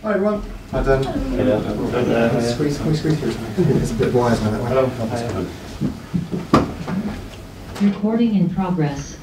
Hi everyone. Hi Dan. Squeeze through something. There's a bit of wires now that way. Recording in progress.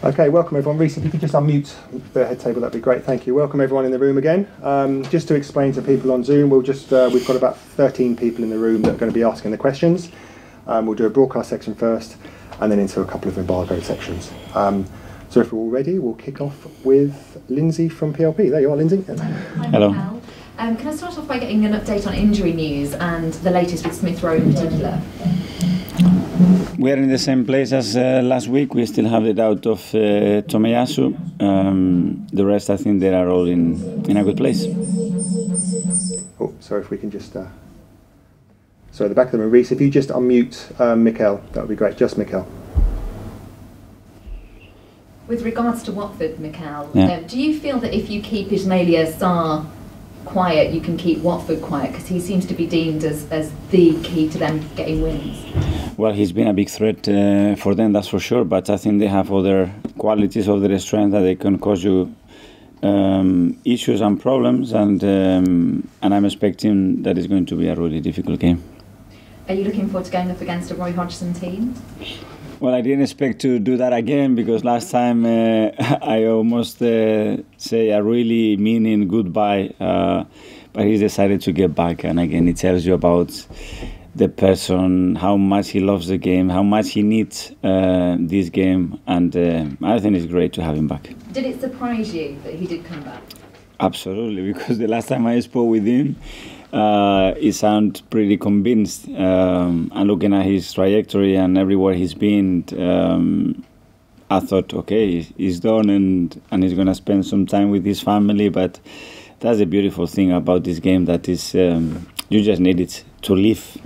Okay, welcome everyone. Reece, if you could just unmute the head table, that'd be great. Thank you. Welcome everyone in the room again. Just to explain to people on Zoom, we've got about 13 people in the room that are going to be asking the questions. We'll do a broadcast section first, and then into a couple of embargoed sections. So if we're all ready, we'll kick off with Lindsay from PLP. There you are, Lindsay. Hello. Can I start off by getting an update on injury news and the latest with Smith Rowe in particular? We are in the same place as last week. We still have the doubt of Tomiyasu. The rest, I think, they are all in a good place. Oh, sorry, if we can just... Sorry, the back of the room. Reece, if you just unmute Mikel, that would be great. Just Mikel. With regards to Watford, Mikel, yeah. Do you feel that if you keep Ismaila Sarr quiet, you can keep Watford quiet? Because he seems to be deemed as the key to them getting wins. Well, he's been a big threat for them, that's for sure. But I think they have other qualities, other strengths that they can cause you issues and problems. And I'm expecting that it's going to be a really difficult game. Are you looking forward to going up against a Roy Hodgson team? Well, I didn't expect to do that again because last time I almost say a really meaning goodbye, but he decided to get back. And again, it tells you about the person, how much he loves the game, how much he needs this game, and I think it's great to have him back. Did it surprise you that he did come back? Absolutely, because the last time I spoke with him, he sounded pretty convinced. And looking at his trajectory and everywhere he's been, I thought, okay, he's done and he's going to spend some time with his family. But that's the beautiful thing about this game, that is, you just need it to live.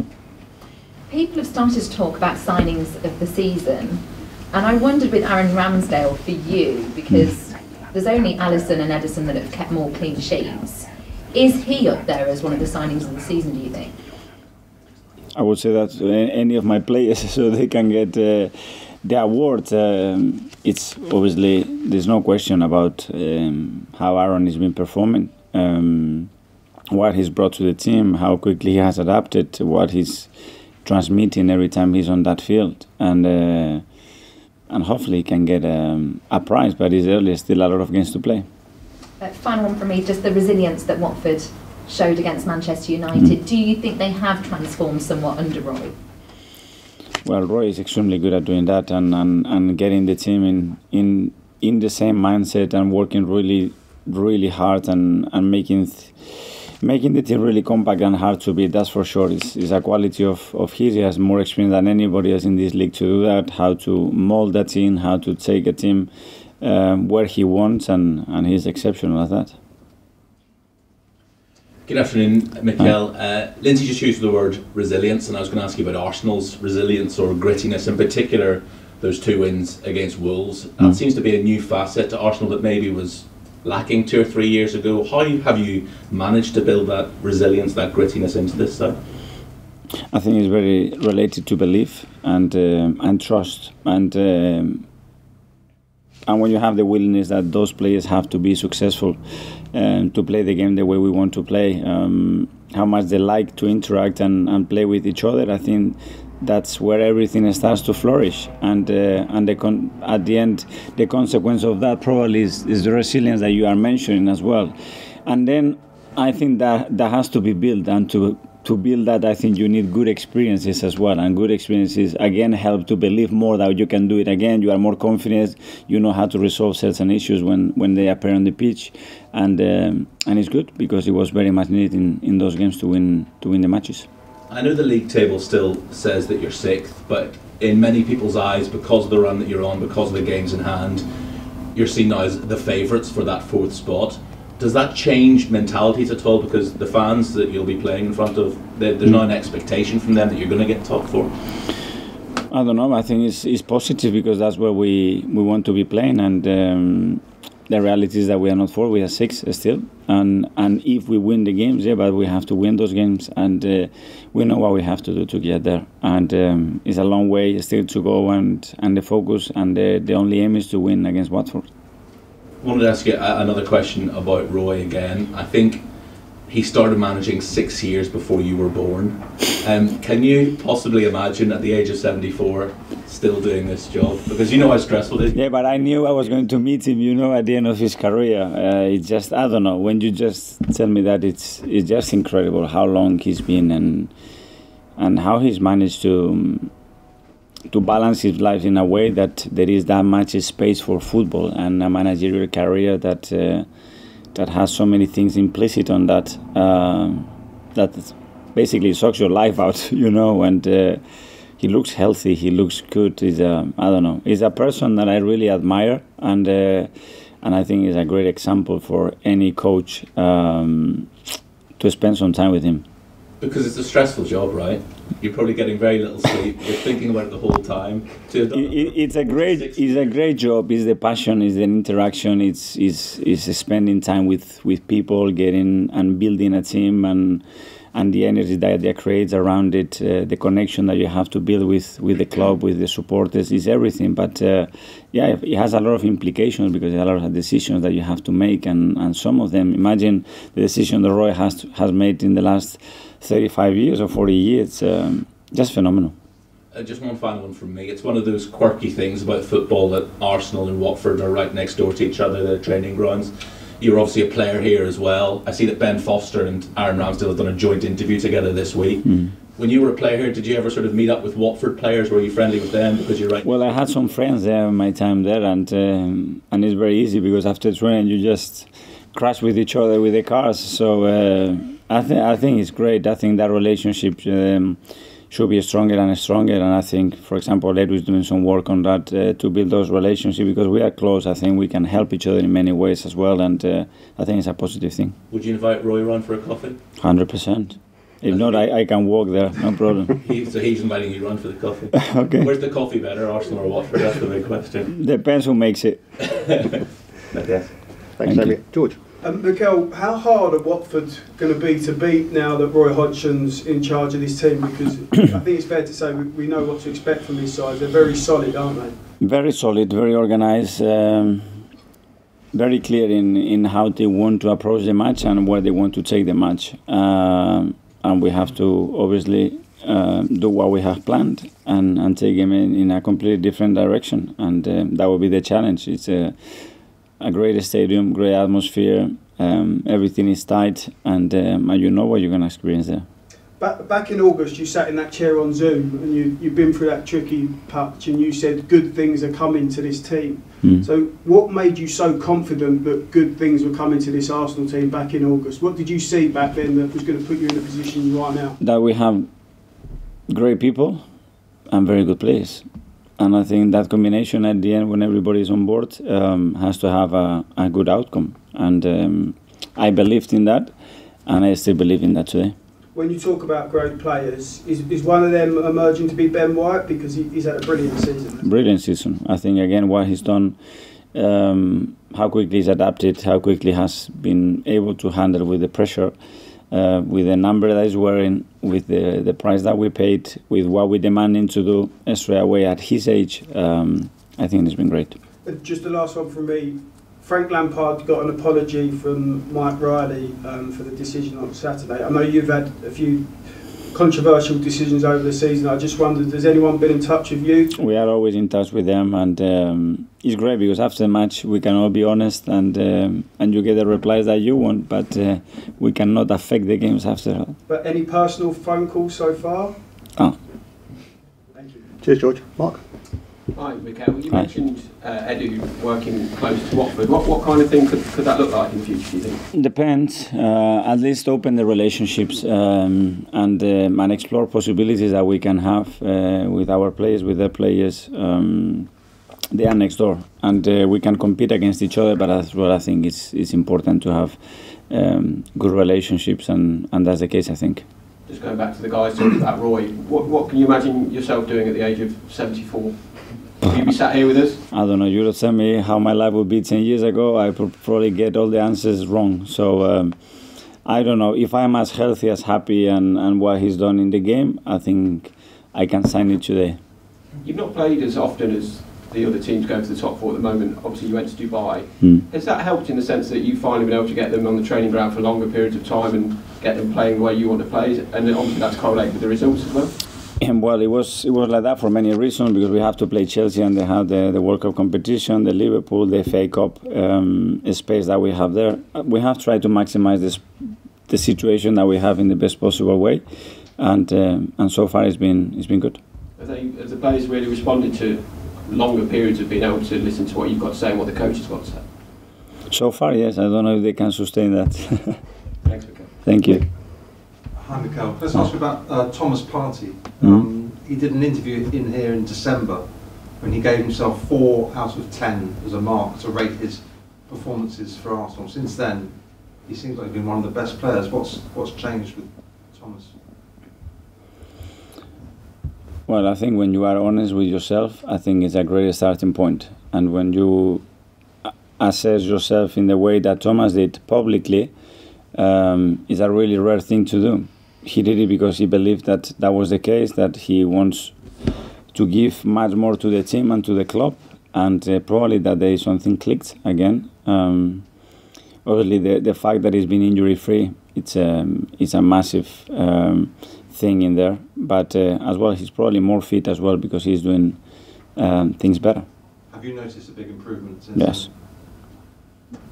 People have started to talk about signings of the season, and I wondered with Aaron Ramsdale for you, because there's only Alisson and Ederson that have kept more clean sheets. Is he up there as one of the signings of the season, do you think? I would say that any of my players, so they can get the award. It's obviously, there's no question about how Aaron has been performing, what he's brought to the team, how quickly he has adapted, what he's transmitting every time he's on that field. And hopefully he can get a prize, but it's early, still a lot of games to play. Final one from me, just the resilience that Watford showed against Manchester United. Do you think they have transformed somewhat under Roy? Well, Roy is extremely good at doing that and getting the team in the same mindset and working really, really hard and making the team really compact and hard to beat. That's for sure. It's a quality of his. He has more experience than anybody else in this league to do that, how to mold that team, how to take a team where he wants, and he's exceptional at that. Good afternoon, Mikel. Lindsay just used the word resilience, and I was going to ask you about Arsenal's resilience or grittiness. In particular, those 2 wins against Wolves. That seems to be a new facet to Arsenal that maybe was lacking 2 or 3 years ago. How have you managed to build that resilience, that grittiness into this side? I think it's very related to belief and trust, and when you have the willingness that those players have to be successful and to play the game the way we want to play, how much they like to interact and play with each other, I think that's where everything starts to flourish. And at the end, the consequence of that probably is the resilience that you are mentioning as well. And then I think that has to be built, and to build that, I think you need good experiences as well, and good experiences again help to believe more that you can do it again. You are more confident. You know how to resolve certain issues when they appear on the pitch, and it's good because it was very much needed in those games to win the matches. I know the league table still says that you're 6th, but in many people's eyes, because of the run that you're on, because of the games in hand, you're seen now as the favourites for that 4th spot. Does that change mentalities at all? Because the fans that you'll be playing in front of, there's not an expectation from them that you're going to get top 4. I don't know. I think it's positive because that's where we want to be playing, and the reality is that we are not 4, we are 6 still. And if we win the games, yeah, but we have to win those games, and we know what we have to do to get there. And it's a long way still to go, and the focus and the only aim is to win against Watford. I wanted to ask you another question about Roy again. I think he started managing 6 years before you were born. Can you possibly imagine at the age of 74 still doing this job? Because you know how stressful it is. Yeah, but I knew I was going to meet him, you know, at the end of his career. It's just, I don't know, when you just tell me that, it's just incredible how long he's been and how he's managed to balance his life in a way that there is that much space for football and a managerial career that has so many things implicit on that that basically sucks your life out, you know. And he looks healthy, he looks good. He's I don't know, he's a person that I really admire, and I think he's a great example for any coach to spend some time with him. Because it's a stressful job, right? You're probably getting very little sleep. You're thinking about it the whole time. It's a great job. It's the passion. It's the interaction. It's spending time with people, getting and building a team, and the energy that creates around it. The connection that you have to build with the club, with the supporters, is everything. But yeah, it has a lot of implications because there are a lot of decisions that you have to make, and some of them. Imagine the decision that Roy has made in the last 35 years or 40 years, just phenomenal. Just one final one from me. It's one of those quirky things about football that Arsenal and Watford are right next door to each other, their training grounds. You're obviously a player here as well. I see that Ben Foster and Aaron Ramsdale have done a joint interview together this week. When you were a player here, did you ever sort of meet up with Watford players? Were you friendly with them because you're right? Well, I had some friends there in my time there, and it's very easy because after training you just crash with each other with the cars. So I think it's great. I think that relationship should be stronger and stronger. And I think, for example, Edu is doing some work on that to build those relationships because we are close. I think we can help each other in many ways as well. And I think it's a positive thing. Would you invite Roy around for a coffee? 100%. If not, I can walk there, no problem. So he's inviting you around for the coffee. Okay. Where's the coffee better, Arsenal or Watford? That's the big question. Depends who makes it. Okay. Thanks, Jamie. George. Mikel, how hard are Watford going to be to beat now that Roy Hodgson's in charge of this team? Because I think it's fair to say we know what to expect from these sides. They're very solid, aren't they? Very solid, very organised, very clear in how they want to approach the match and where they want to take the match. And we have to obviously do what we have planned and take them in a completely different direction. And that will be the challenge. It's a great stadium, great atmosphere, everything is tight, and you know what you're going to experience there. Back in August, you sat in that chair on Zoom and you've been through that tricky patch and you said good things are coming to this team. So what made you so confident that good things were coming to this Arsenal team back in August? What did you see back then that was going to put you in the position you are now? That we have great people and very good players. And I think that combination at the end, when everybody is on board, has to have a good outcome. And I believed in that, and I still believe in that today. When you talk about great players, is one of them emerging to be Ben White? Because he's had a brilliant season. Brilliant season. I think, again, what he's done, how quickly he's adapted, how quickly has been able to handle with the pressure, with the number that he's wearing, with the price that we paid, with what we're demanding to do straight away at his age, I think it's been great. Just the last one from me. Frank Lampard got an apology from Mike Riley for the decision on Saturday. I know you've had a few controversial decisions over the season. I just wondered, has anyone been in touch with you? We are always in touch with them, and it's great because after the match we can all be honest, and you get the replies that you want, but we cannot affect the games after. But any personal phone calls so far? Oh. Thank you. Cheers, George. Mark? Hi, Mikel. You mentioned Edu working close to Watford. What kind of thing could that look like in the future, do you think? Depends. At least open the relationships and explore possibilities that we can have with our players, with their players. They are next door, and we can compete against each other, but that's what I think is important to have good relationships, and that's the case, I think. Just going back to the guys talking about Roy, what can you imagine yourself doing at the age of 74? Will you be sat here with us? I don't know. You would tell me how my life would be 10 years ago. I probably get all the answers wrong. So I don't know. If I'm as healthy, as happy, and what he's done in the game, I think I can sign it today. You've not played as often as the other teams going to the top four at the moment. Obviously, you went to Dubai. Has that helped in the sense that you've finally been able to get them on the training ground for longer periods of time and get them playing the way you want to play? And obviously, that's correlated with the results as well. And well, it was like that for many reasons, because we have to play Chelsea and they have the World Cup competition, the Liverpool, the FA Cup space that we have there. We have tried to maximize the situation that we have in the best possible way, and so far it's been good. Have the players really responded to longer periods of being able to listen to what you've got to say and what the coach has got to say? So far, yes. I don't know if they can sustain that. Thanks, Mikel. Thank you. Hi, Mikel. Let's ask you about Thomas Partey. He did an interview in here in December when he gave himself 4 out of 10 as a mark to rate his performances for Arsenal. Since then, he seems like he's been one of the best players. What's changed with Thomas? Well, I think when you are honest with yourself, I think it's a great starting point. And when you assess yourself in the way that Thomas did publicly, it's a really rare thing to do. He did it because he believed that that was the case, that he wants to give much more to the team and to the club, and probably that there is something clicked again. Obviously, the fact that he's been injury-free, it's a massive thing in there. But as well, he's probably more fit as well because he's doing things better. Have you noticed a big improvement since Yes. then?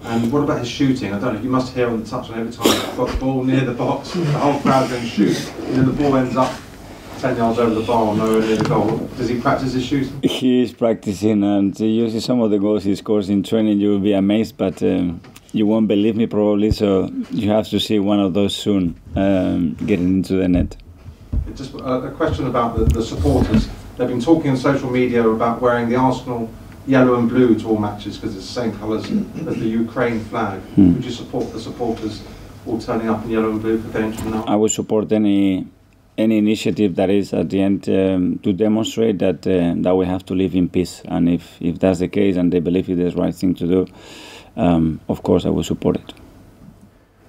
And what about his shooting? I don't know, you must hear on the touchline every time he's got the ball near the box, the whole crowd going shoot, and then the ball ends up 10 yards over the bar or nowhere near the goal. Does he practice his shooting? He is practicing, and you see some of the goals he scores in training, you will be amazed, but you won't believe me probably, so you have to see one of those soon getting into the net. Just a question about the supporters. They've been talking on social media about wearing the Arsenal yellow and blue to all matches because it's the same colours as the Ukraine flag. Would you support the supporters all turning up in yellow and blue for games from now? I would support any initiative that is at the end to demonstrate that that we have to live in peace, and if that's the case and they believe it is the right thing to do, of course I will support it.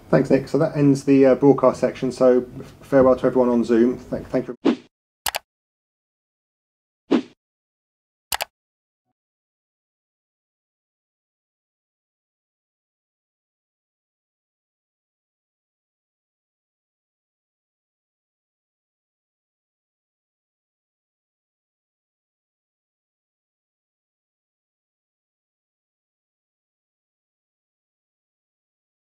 Thanks, Nick. So that ends the broadcast section. So farewell to everyone on Zoom. Thank you.